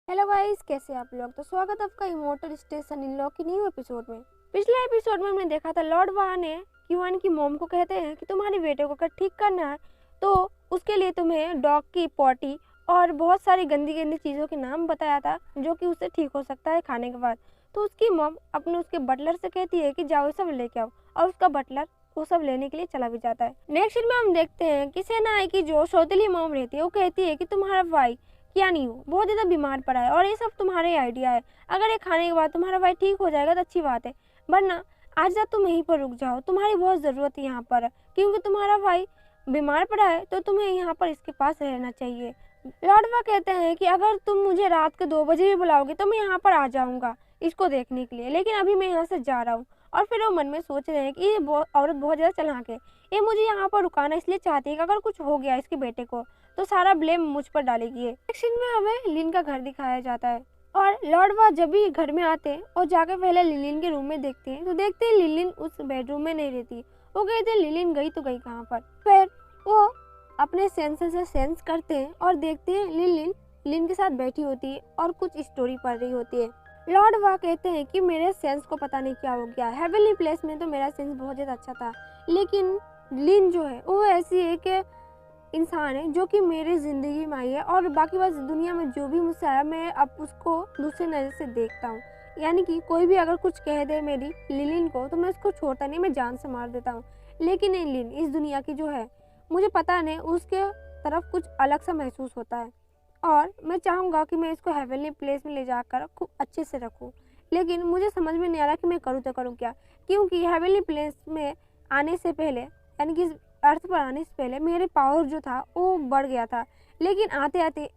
Hello guys, कैसे आप लोग। तो स्वागत है आपका इमोर्टल स्टेशन इन लॉ की न्यू एपिसोड में। पिछले एपिसोड में हमने देखा था लॉर्ड वाह ने क्यूआन की मॉम को कहते हैं कि तुम्हारे बेटे को अगर ठीक करना है तो उसके लिए तुम्हें डॉग की पॉटी और बहुत सारी गंदी गंदी चीज़ों के नाम बताया था जो कि उससे ठीक हो सकता है खाने के बाद। तो उसकी मॉम अपने उसके बटलर से कहती है कि जाओ ये सब लेके आओ, और उसका बटलर वो सब लेने के लिए चला भी जाता है। नेक्स्ट सीन में हम देखते हैं कि सेनाई की जो सौतेली मॉम रहती है वो कहती है कि तुम्हारा भाई क्या नहीं हो बहुत ज़्यादा बीमार पड़ा है और ये सब तुम्हारे आइडिया है। अगर ये खाने के बाद तुम्हारा भाई ठीक हो जाएगा तो अच्छी बात है, वरना आज रात तुम यहीं पर रुक जाओ, तुम्हारी बहुत ज़रूरत है यहाँ पर, क्योंकि तुम्हारा भाई बीमार पड़ा है तो तुम्हें यहाँ पर इसके पास रहना चाहिए। लॉर्डवा कहते हैं कि अगर तुम मुझे रात के 2 बजे भी बुलाओगे तो मैं यहाँ पर आ जाऊँगा इसको देखने के लिए, लेकिन अभी मैं यहाँ से जा रहा हूँ। और फिर वो मन में सोच रहे हैं कि ये औरत बहुत ज़्यादा चालाक है, ये मुझे यहाँ पर रुकाना इसलिए चाहती है कि अगर कुछ हो गया इसके बेटे को तो सारा ब्लेम मुझ पर डालेगी। एक्शन में हमें लिन का घर दिखाया जाता है और लॉर्डवा जब भी घर में आते हैं और जाकर पहले लिलिन के रूम में देखते हैं तो देखते हैं लिलिन उस बेडरूम में नहीं रहती। वो कहते हैं लिलिन गई तो गई कहाँ पर। फिर वो अपने सेंसेस से सेंस करते हैं और देखते हैं लिन के साथ बैठी होती है और कुछ स्टोरी पढ़ रही होती है। लॉर्ड वाह कहते हैं कि मेरे सेंस को पता नहीं क्या हो गया, हेवनली प्लेस में तो मेरा सेंस बहुत ज़्यादा अच्छा था, लेकिन लिन जो है वो ऐसी है कि इंसान है जो कि मेरी ज़िंदगी में आई है और बाकी बस दुनिया में जो भी मुझसे आया मैं अब उसको दूसरे नज़र से देखता हूँ। यानी कि कोई भी अगर कुछ कह दे मेरी लिलिन को तो मैं उसको छोड़ता नहीं, मैं जान से मार देता हूँ। लेकिन ये लिन इस दुनिया की जो है मुझे पता नहीं उसके तरफ कुछ अलग सा महसूस होता है और मैं चाहूँगा कि मैं इसको हेवनली प्लेस में ले जाकर खूब अच्छे से रखूँ, लेकिन मुझे समझ में नहीं आ रहा कि मैं करूँ तो करूँ क्या, क्योंकि हेवनली प्लेस में आने से पहले यानी कि अर्थ पर आने से पहले मेरे पावर जो था वो बढ़ गया था, लेकिन आते आते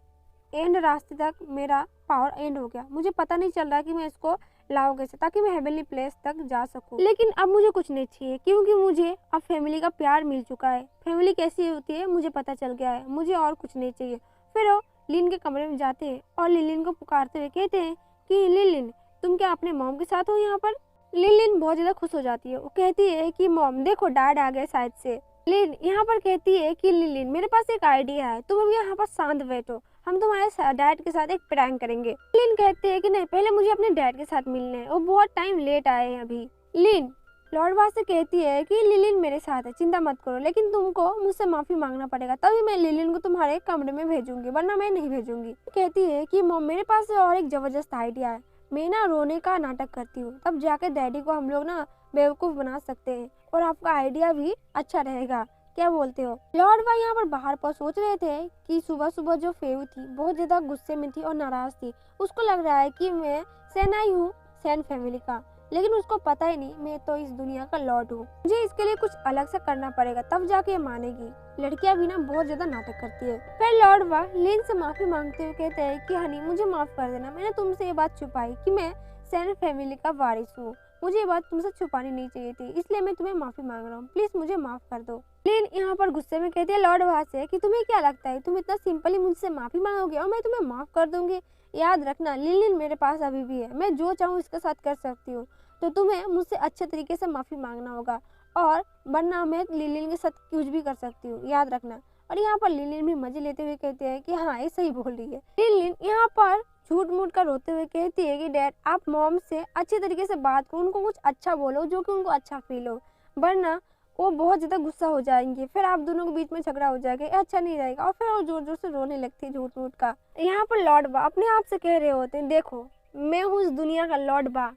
एंड रास्ते तक मेरा पावर एंड हो गया। मुझे पता नहीं चल रहा कि मैं इसको लाऊं कैसे ताकि मैं हेवनली प्लेस तक जा सकूं। लेकिन अब मुझे कुछ नहीं चाहिए क्योंकि मुझे अब फैमिली का प्यार मिल चुका है। फैमिली कैसी होती है मुझे पता चल गया है, मुझे और कुछ नहीं चाहिए। फिर वो लिन के कमरे में जाते हैं और लिलिन को पुकारते हुए कहते हैं कि लिलिन तुम क्या अपने मॉम के साथ हो यहाँ पर। लिलिन बहुत ज़्यादा खुश हो जाती है, वो कहती है कि मॉम देखो डैड आ गए शायद से। लिन यहाँ पर कहती है कि लिलिन मेरे पास एक आइडिया है, तुम अभी यहाँ पर शांत बैठो, हम तुम्हारे डैड के साथ एक प्रैंक करेंगे। लिन कहती है कि नहीं पहले मुझे अपने डैड के साथ मिलना है, वो बहुत टाइम लेट आए हैं अभी। लिन लॉर्ड वाह से कहती है कि लिलिन मेरे साथ है, चिंता मत करो, लेकिन तुमको मुझसे माफ़ी मांगना पड़ेगा तभी मैं लिलिन को तुम्हारे कमरे में भेजूंगी, वरना मैं नहीं भेजूंगी। कहती है कि मॉम मेरे पास और एक ज़बरदस्त आइडिया है, मैं ना रोने का नाटक करती हूँ, तब जाके डैडी को हम लोग ना बेवकूफ़ बना सकते हैं और आपका आइडिया भी अच्छा रहेगा, क्या बोलते हो। लॉर्ड वाह यहाँ पर बाहर पर सोच रहे थे कि सुबह सुबह जो फेव थी बहुत ज़्यादा गुस्से में थी और नाराज़ थी, उसको लग रहा है कि मैं सेनाई हूँ सैन फैमिली का, लेकिन उसको पता ही नहीं मैं तो इस दुनिया का लॉर्ड हूँ। मुझे इसके लिए कुछ अलग से करना पड़ेगा तब जाके मानेगी। लड़कियां भी ना बहुत ज्यादा नाटक करती है। फिर लॉर्ड वाह लिन से माफी मांगते हुए कहते हैं कि हनी मुझे माफ कर देना, मैंने तुमसे ये बात छुपाई कि मैं सैन फैमिली का वारिस हूँ, मुझे ये बात तुमसे छुपानी नहीं चाहिए थी, इसलिए मैं तुम्हें माफी मांग रहा हूँ, प्लीज मुझे माफ कर दो। लिन यहाँ पर गुस्से में कहती है लॉर्ड वाह से कि तुम्हें क्या लगता है तुम इतना सिंपली मुझसे माफी मांगोगे और मैं तुम्हें माफ कर दूंगी। याद रखना लिलिन मेरे पास अभी भी है, मैं जो चाहूँ इसके साथ कर सकती हूँ, तो तुम्हें मुझसे अच्छे तरीके से माफ़ी मांगना होगा और वरना मैं लिलिन के साथ कुछ भी कर सकती हूँ, याद रखना। और यहाँ पर लिलिन भी मजे लेते हुए कहते हैं कि हाँ ये सही बोल रही है। लिलिन यहाँ पर झूठ मूठ कर रोते हुए कहती है कि डैड आप मॉम से अच्छे तरीके से बात करो, उनको कुछ अच्छा बोलो जो कि उनको अच्छा फील हो, वरना वो बहुत ज़्यादा गुस्सा हो जाएंगे, फिर आप दोनों के बीच में झगड़ा हो जाएगा, अच्छा नहीं रहेगा। और फिर वो जोर जोर से रोने लगती है झूठ मूठ का। यहाँ पर लॉर्ड वाह अपने आप से कह रहे होते हैं देखो मैं हूँ इस दुनिया का लॉर्ड वाह,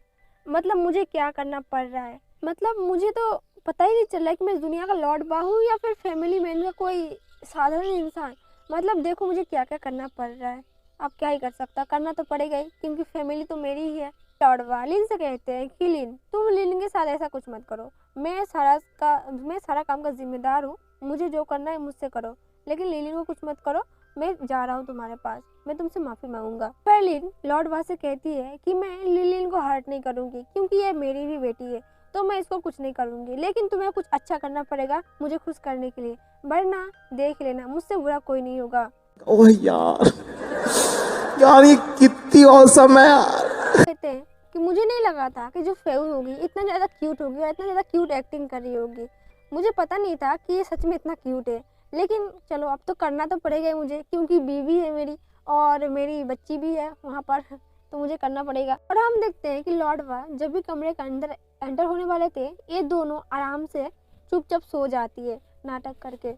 मतलब मुझे क्या करना पड़ रहा है, मतलब मुझे तो पता ही नहीं चल रहा है कि मैं इस दुनिया का लॉर्ड वाह हूँ या फिर फैमिली मैन का कोई साधारण इंसान। मतलब देखो मुझे क्या क्या करना पड़ रहा है, अब क्या ही कर सकता, करना तो पड़ेगा ही क्योंकि फैमिली तो मेरी ही है। लॉर्ड वाह लिन से कहते हैं कि लिन तुम लिन के साथ ऐसा कुछ मत करो, मैं सारा काम का जिम्मेदार हूँ, मुझे जो करना है मुझसे करो, लेकिन लिलिन को कुछ मत करो, मैं जा रहा हूँ तुम्हारे पास, मैं तुमसे माफ़ी मांगूंगा। फिर लिन लॉर्ड वाह से कहती है कि मैं लिलिन को हर्ट नहीं करूँगी क्योंकि ये मेरी भी बेटी है, तो मैं इसको कुछ नहीं करूँगी, लेकिन तुम्हें कुछ अच्छा करना पड़ेगा मुझे खुश करने के लिए, वरना देख लेना मुझसे बुरा कोई नहीं होगा। ओह यार यार ये कितनी औसम है यार। कहते हैं कि मुझे नहीं लगा था कि जो फेव होगी इतना ज़्यादा क्यूट होगी और इतना ज़्यादा क्यूट एक्टिंग कर रही होगी, मुझे पता नहीं था कि ये सच में इतना क्यूट है, लेकिन चलो अब तो करना तो पड़ेगा ही मुझे क्योंकि बीवी है मेरी और मेरी बच्ची भी है वहाँ पर, तो मुझे करना पड़ेगा। और हम देखते हैं कि लॉर्ड वाह जब भी कमरे के अंदर एंटर होने वाले थे, ये दोनों आराम से चुपचाप सो जाती है नाटक करके।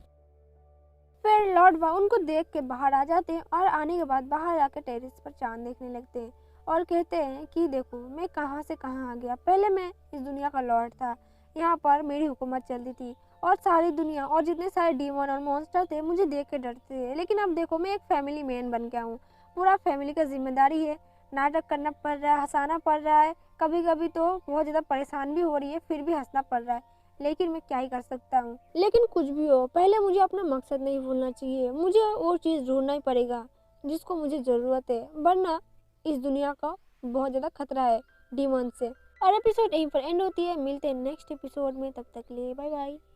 फिर लॉर्ड वाह उनको देख के बाहर आ जाते हैं और आने के बाद बाहर आकर टेरेस पर चांद देखने लगते हैं और कहते हैं कि देखो मैं कहाँ से कहाँ आ गया। पहले मैं इस दुनिया का लॉर्ड था, यहाँ पर मेरी हुकूमत चलती थी और सारी दुनिया और जितने सारे डीमन और मॉन्स्टर थे मुझे देख के डरते थे। लेकिन अब देखो मैं एक फैमिली मैन बन गया हूँ, पूरा फैमिली का जिम्मेदारी है, नाटक करना पड़ रहा है, हंसाना पड़ रहा है, कभी कभी तो बहुत ज़्यादा परेशान भी हो रही है, फिर भी हंसना पड़ रहा है, लेकिन मैं क्या ही कर सकता हूँ। लेकिन कुछ भी हो, पहले मुझे अपना मकसद नहीं भूलना चाहिए, मुझे वो चीज़ ढूंढना ही पड़ेगा जिसको मुझे ज़रूरत है, वरना इस दुनिया का बहुत ज़्यादा खतरा है डीमन से। और एपिसोड यहीं पर एंड होती है, मिलते हैं नेक्स्ट एपिसोड में, तब तक के लिए बाय बाय।